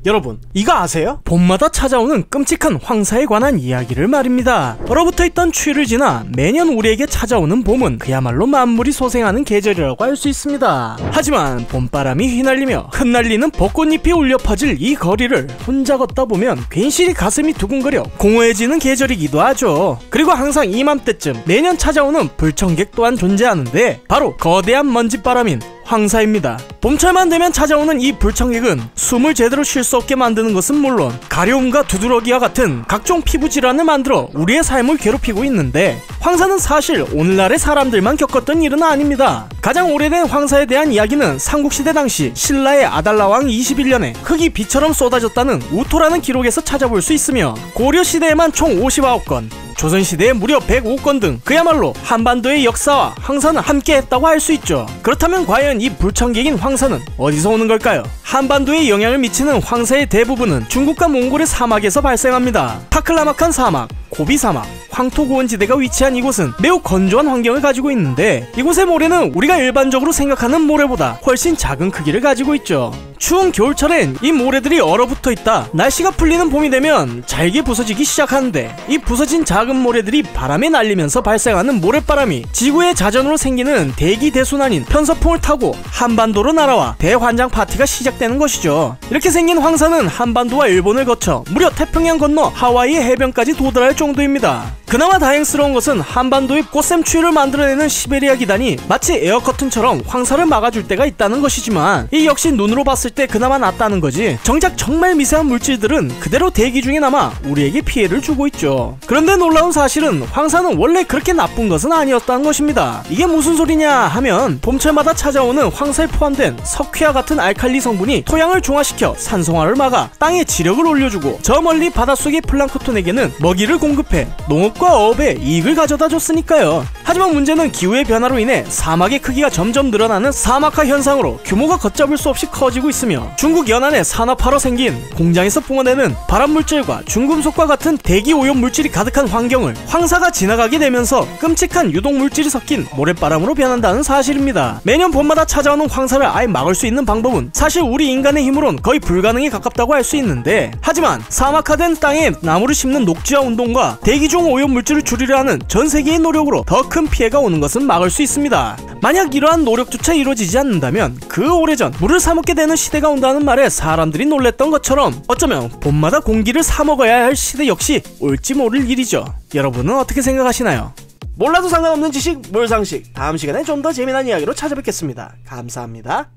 여러분, 이거 아세요? 봄마다 찾아오는 끔찍한 황사에 관한 이야기를 말입니다. 얼어붙어 있던 추위를 지나 매년 우리에게 찾아오는 봄은 그야말로 만물이 소생하는 계절이라고 할 수 있습니다. 하지만 봄바람이 휘날리며 흩날리는 벚꽃잎이 울려 퍼질 이 거리를 혼자 걷다 보면 괜시리 가슴이 두근거려 공허해지는 계절이기도 하죠. 그리고 항상 이맘때쯤 매년 찾아오는 불청객 또한 존재하는데 바로 거대한 먼지바람인 황사입니다. 봄철만 되면 찾아오는 이 불청객은 숨을 제대로 쉴 수 없게 만드는 것은 물론 가려움과 두드러기와 같은 각종 피부 질환을 만들어 우리의 삶을 괴롭히고 있는데, 황사는 사실 오늘날의 사람들만 겪었던 일은 아닙니다. 가장 오래된 황사에 대한 이야기는 삼국시대 당시 신라의 아달라왕 21년에 흙이 비처럼 쏟아졌다는 우토라는 기록에서 찾아볼 수 있으며, 고려시대에만 총 59건, 조선시대에 무려 105건 등 그야말로 한반도의 역사와 황사는 함께 했다고 할 수 있죠. 그렇다면 과연 이 불청객인 황사는 어디서 오는 걸까요? 한반도에 영향을 미치는 황사의 대부분은 중국과 몽골의 사막에서 발생합니다. 타클라마칸 사막, 고비 사막, 황토고원지대가 위치한 이곳은 매우 건조한 환경을 가지고 있는데, 이곳의 모래는 우리가 일반적으로 생각하는 모래보다 훨씬 작은 크기를 가지고 있죠. 추운 겨울철엔 이 모래들이 얼어붙어 있다 날씨가 풀리는 봄이 되면 잘게 부서지기 시작하는데, 이 부서진 작은 모래들이 바람에 날리면서 발생하는 모래바람이 지구의 자전으로 생기는 대기 대순환인 편서풍을 타고 한반도로 날아와 대환장 파티가 시작되는 것이죠. 이렇게 생긴 황사는 한반도와 일본을 거쳐 무려 태평양 건너 하와이 해변까지 도달할 정도입니다. 그나마 다행스러운 것은 한반도의 꽃샘 추위를 만들어내는 시베리아 기단이 마치 에어커튼처럼 황사를 막아줄 때가 있다는 것이지만, 이 역시 눈으로 봤을 때 그나마 낫다는 거지, 정작 정말 미세한 물질들은 그대로 대기 중에 남아 우리에게 피해를 주고 있죠. 그런데 놀라운 사실은 황사는 원래 그렇게 나쁜 것은 아니었다는 것입니다. 이게 무슨 소리냐 하면, 봄철마다 찾아오는 황사에 포함된 석회와 같은 알칼리 성분이 토양을 중화시켜 산성화를 막아 땅의 지력을 올려주고 저 멀리 바닷속의 플랑크톤에게는 먹이를 공급해 농업과 어업에 이익을 가져다 줬으니까요. 하지만 문제는 기후의 변화로 인해 사막의 크기가 점점 늘어나는 사막화 현상으로 규모가 걷잡을 수 없이 커지고 있으며, 중국 연안의 산업화로 생긴 공장에서 뿜어내는 발암물질과 중금속과 같은 대기 오염 물질이 가득한 환경을 황사가 지나가게 되면서 끔찍한 유독물질이 섞인 모래바람으로 변한다는 사실입니다. 매년 봄마다 찾아오는 황사를 아예 막을 수 있는 방법은 사실 우리 인간의 힘으론 거의 불가능에 가깝다고 할 수 있는데, 하지만 사막화된 땅에 나무를 심는 녹지화 운동과 대기 중 오염 물질을 줄이려 하는 전 세계의 노력으로 더 큰 피해가 오는 것은 막을 수 있습니다. 만약 이러한 노력조차 이루어지지 않는다면 그 오래전 물을 사먹게 되는 시대가 온다는 말에 사람들이 놀랬던 것처럼 어쩌면 봄마다 공기를 사먹어야 할 시대 역시 올지 모를 일이죠. 여러분은 어떻게 생각하시나요? 몰라도 상관없는 지식 몰상식, 다음 시간에 좀 더 재미난 이야기로 찾아뵙겠습니다. 감사합니다.